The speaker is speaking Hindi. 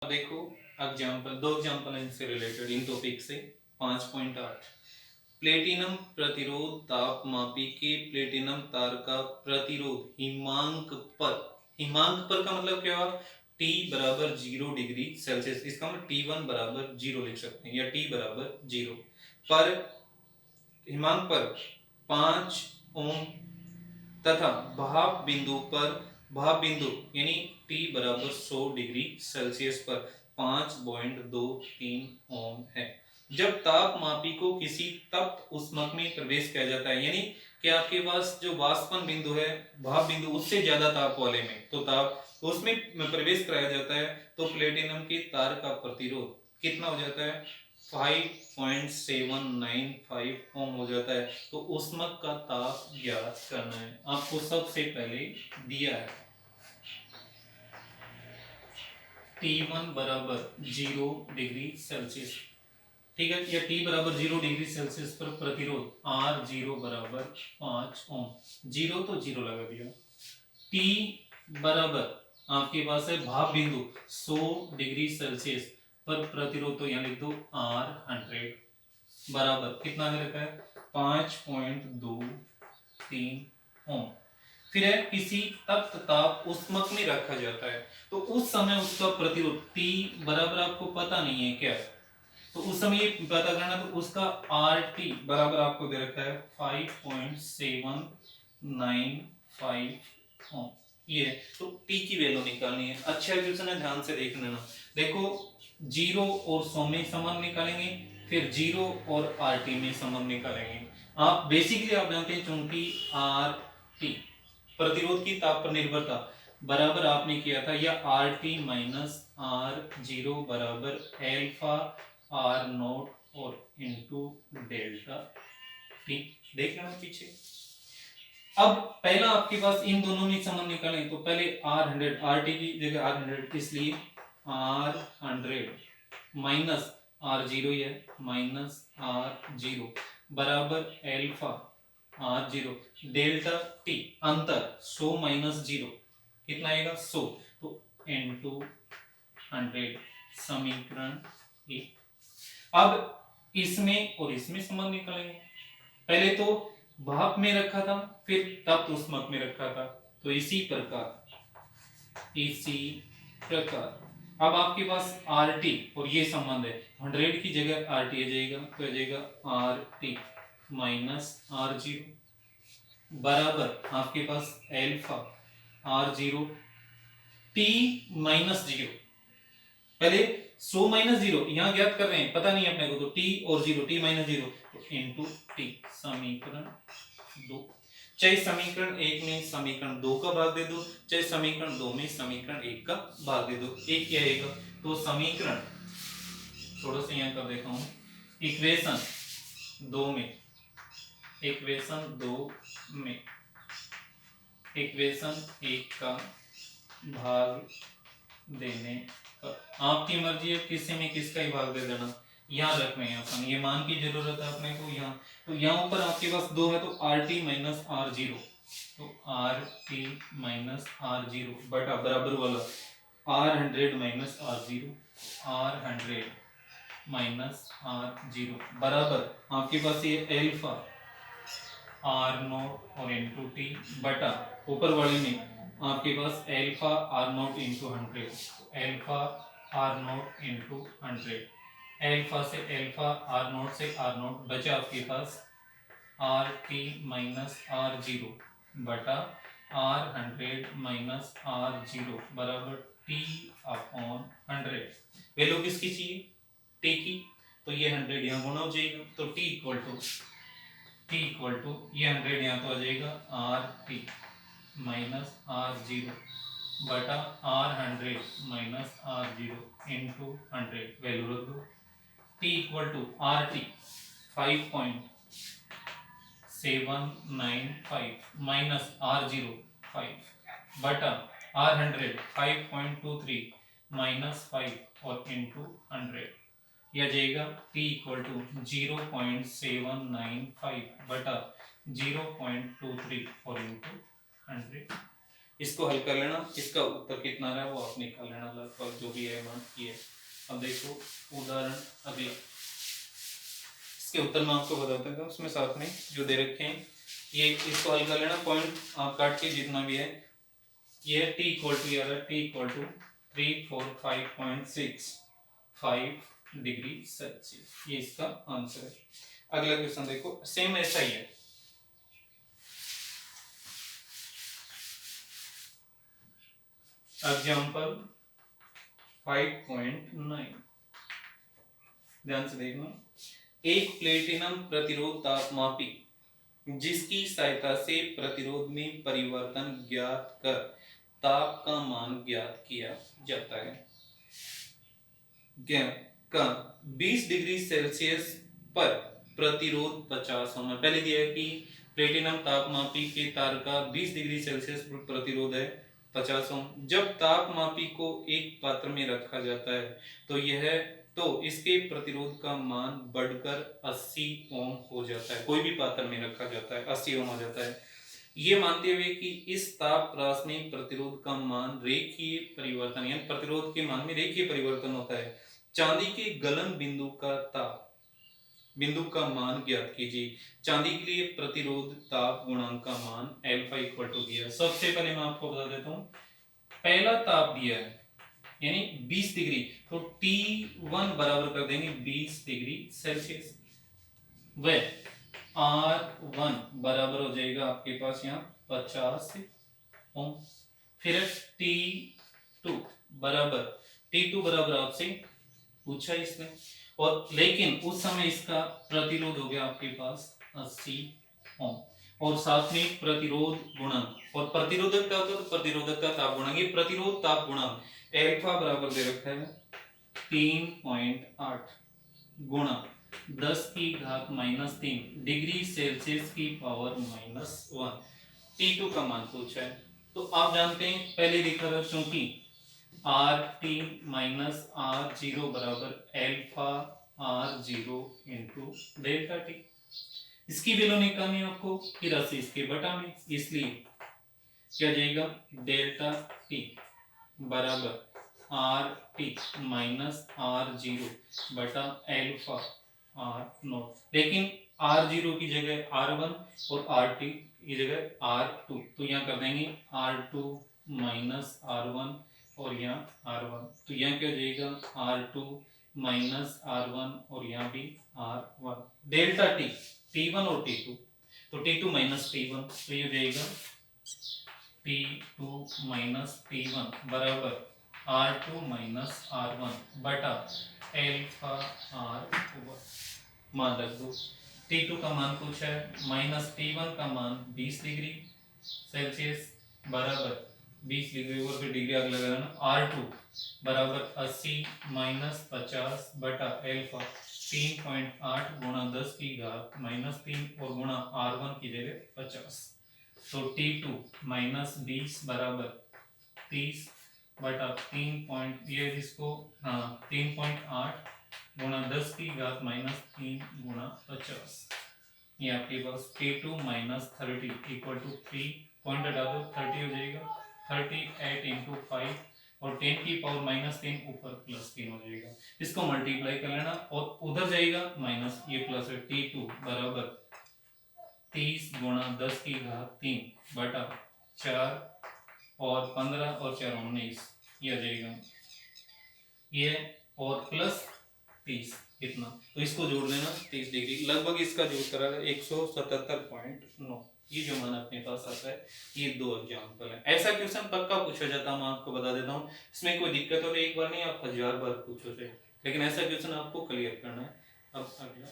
देखो एग्जाम्पल, दो एग्जाम्पल है इनसे रिलेटेड, इन टॉपिक से। 5.8 प्लेटिनम प्रतिरोध तापमापी के प्लेटिनम तार का प्रतिरोध हिमांक पर का मतलब क्या हुआ? T बराबर 0 डिग्री सेल्सियस, इसका मतलब T1 बराबर 0 लिख सकते हैं, या T बराबर 0 पर हिमांक पर 5 ओम तथा भाप बिंदु यानी T बराबर 100 डिग्री सेल्सियस पर 5.23 ओम है। जब तापमापी को किसी तप्त ऊष्मक में प्रवेश किया जाता है, यानी कि आपके पास जो वाष्पन बिंदु है, भाप बिंदु, उससे ज्यादा ताप वाले में तो उसमें प्रवेश कराया जाता है, तो प्लेटिनम के तार का प्रतिरोध कितना हो जाता है? 5.795 ओम हो जाता है। तो ऊष्मक का ताप ज्ञात करना है, आपको सबसे पहले दिया है T1 बराबर 0 डिग्री सेल्सियस, ठीक है, या T बराबर 0 डिग्री सेल्सियस पर प्रतिरोध R0 बराबर 5 ओम। 0 तो 0 लगा दिया। T बराबर आपके पास है भाप बिंदु 100 डिग्री सेल्सियस पर प्रतिरोध, तो यहाँ लिख दो R100 बराबर कितना दे रखा है? 5.23 ओम। फिर है किसी तप्त ताप ऊष्मक में रखा जाता है, तो उस समय उसका प्रतिरोध T बराबर आपको पता नहीं है क्या, तो उस समय ये पता करना, तो उसका RT बराबर आपको दे रखा है 5.795 ओम। ये है, तो T की वैल्यू निकालनी है। अच्छा क्वेश्चन है, ध्यान से देख लेना। देखो 0 और 100 में संबंध निकालेंगे, फिर 0 और RT में संबंध निकालेंगे। आप बेसिकली आप जानते हैं, चूंकि RT प्रतिरोध की ताप पर निर्भरता बराबर आपने किया था, या RT माइनस R0 बराबर एल्फा R0 और इनटू डेल्टा T। देख लेना पीछे। अब पहला आपके पास इन दोनों में संबंध निकालें, तो पहले R100, RT की जगह R100, इसलिए R100 माइनस R0 है, माइनस R0 बराबर एल्फा R0 डेल्टा T, अंतर 100 माइनस 0 कितना आएगा? 100, तो इनटू 100, समीकरण 1। अब इसमें और इसमें संबंध निकालेंगे। पहले तो भाप में रखा था, फिर तप्त ऊष्मक में रखा था, तो इसी प्रकार अब आपके पास RT और ये संबंध है, 100 की जगह RT आ जाएगा, तो आ जाएगा RT माइनस R0 बराबर आपके पास एल्फा R0 T माइनस 0। पहले 100 माइनस 0 यहां ज्ञात कर रहे हैं, पता नहीं अपने को, तो T और 0, T माइनस 0 तो इनटू T, समीकरण 2। चाहे समीकरण 1 में समीकरण 2 का भाग दे दो, चाहे समीकरण 2 में समीकरण 1 का भाग दे दो, एक क्या आएगा? तो समीकरण थोड़ा सा यहां कर देता हूं, इक्वेशन 2 में इक्वेशन 1 का भाग देने पर आपकी मर्जी है किसी में किसका ही भाग दे देना, याद रखना है अपन, ये मान की जरूरत है अपने को यहाँ। तो यहाँ ऊपर आपके पास 2 है, तो RT माइनस R0, तो RT माइनस R0 बटा बराबर वाला R100 minus R0, R100 minus R0 बराबर आपके पास ये एल्फा R0 और इनटू T बटा ऊपर वाले में आपके पास alpha R0 into 100, alpha R0 into 100, alpha से एल्फा R0 से R0 बचा आपके पास RT माइनस R0 बटा R100 माइनस R0 बराबर T अपॉन 100। वैल्यू किसकी चाहिए? T की, तो ये 100 यहाँ गुणा हो जाएगा, तो T इक्वल टू ये 100 यहाँ तो आ जाएगा RT माइनस R0 बटा R100 minus R0 into 100, value रख दो। T equal to RT 5.795 minus R0 5 बटा R100 5.23 माइनस 5 और इंटू 100, यह जाएगा T इक्वल टू 0.795 बटा 0.23 और इंटू 100। इसको हल कर लेना, इसका उत्तर कितना रहा वो आप निकाल लेना, लगभग जो भी है मान ये। अब देखो उदाहरण अगला, इसके उत्तर मैं आपको बता देता हूँ, उसमें साथ में जो दे रखे हैं ये, इसको हल कर लेना, पॉइंट आप काट के जितना भी है ये t इक्वल टू यार t equal to 345.65 degree Celsius, ये इसका आंसर है। अगला क्वेश्चन देखो, सेम ऐसा ही है। एग्जाम्पल 5.9, ध्यान से देखना। एक प्लेटिनम प्रतिरोध तापमापी जिसकी सहायता से प्रतिरोध में परिवर्तन ज्ञात कर ताप का मान ज्ञात किया जाता है। का 20 डिग्री सेल्सियस पर प्रतिरोध 50 ओम। पहले दिया है कि प्लेटिनम तापमापी के तार का 20 डिग्री सेल्सियस पर प्रतिरोध है 50 ओम। जब तापमापी को एक पात्र में रखा जाता है तो इसके प्रतिरोध का मान बढ़कर 80 ओम हो जाता है। कोई भी पात्र में रखा जाता है 80 ओम हो जाता है। ये मानते हुए कि इस ताप राशि में प्रतिरोध का मान रेखीय परिवर्तन, यानी प्रतिरोध के मान में रेखीय परिवर्तन होता है। चांदी के गलन बिंदु का मान ज्ञात कीजिए। चांदी के लिए प्रतिरोध ताप गुणांक का मान अल्फा इक्वल टू दिया। सबसे पहले मैं आपको बता देता हूं, पहला ताप दिया है यानी 20 डिग्री, तो T1 बराबर कर देंगे 20 डिग्री सेल्सियस, व R1 बराबर हो जाएगा आपके पास यहाँ 50 ओम। फिर T2 बराबर आपसे पूछा इसने, और लेकिन उस समय इसका प्रतिरोध हो गया आपके पास 80 ओम, और साथ में प्रतिरोध गुणांक, और प्रतिरोधक का तो प्रतिरोधक का ताप गुणांक, ये प्रतिरोध ताप गुणांक अल्फा बराबर दे रखा है 3.8 गुणा 10 की घात -3 डिग्री सेल्सियस की पावर -1। T2 का मान पूछा है, तो आप जानते हैं पहले लिखा था, क्योंकि RT माइनस R0 बराबर alpha R0 into delta T. इसकी वैल्यू निकालनी है आपको, फिर 80 इसके बटा में, इसलिए क्या जाएगा डेल्टा टी बराबर RT माइनस R0 बटा अल्फा R0। लेकिन R0 की जगह R1 और RT की जगह R2, तो यहाँ कर देंगे R2 माइनस R1 और यहाँ R1, तो यहाँ क्या हो जाएगा R2 माइनस R1 और यहाँ भी R1। डेल्टा टी T1 और T2, तो T2 माइनस T1, तो ये हो जाएगा T2 माइनस T1 बराबर R2 माइनस R1 बटा अल्फा R1। मान रख दो, T2 का मान पूछा है, माइनस T1 का मान 20 डिग्री सेल्सियस बराबर 20 डिग्री और फिर डिग्री आगे लगाना, R2 बराबर 80 माइनस 50 बटा अल्फा 3.8 गुणा 10 की घात -3 और गुणा R1 की जगह 50, तो T2 माइनस 20 बराबर 30 बटा 3.8 गुणा 10 की घात -3 गुणा 50। ये आपके पास T2 minus 30 equal to 3 point हटा दो 30 हो जाएगा 38 इंटू 5 और 10 की पावर -3 ऊपर +3 हो जाएगा। इसको मल्टीप्लाई कर लेना और उधर जाएगा माइनस, ये प्लस है। T2 बराबर 30 गुणा 10 की घात 3 बटा 4 और 15 और 4 19, ये आ जाएगा ये, और प्लस 30 कितना, तो इसको जोड़ लेना 30 डिग्री, लगभग इसका जो उत्तर है 177.9। ये जो मान अपने पास आता है, ये 2 एग्जाम्पल है। ऐसा क्वेश्चन पक्का पूछा जाता है, मैं आपको बता देता हूँ, इसमें कोई दिक्कत हो तो एक बार नहीं आप 1000 बार पूछो, लेकिन ऐसा क्वेश्चन आपको क्लियर करना है। अब अगला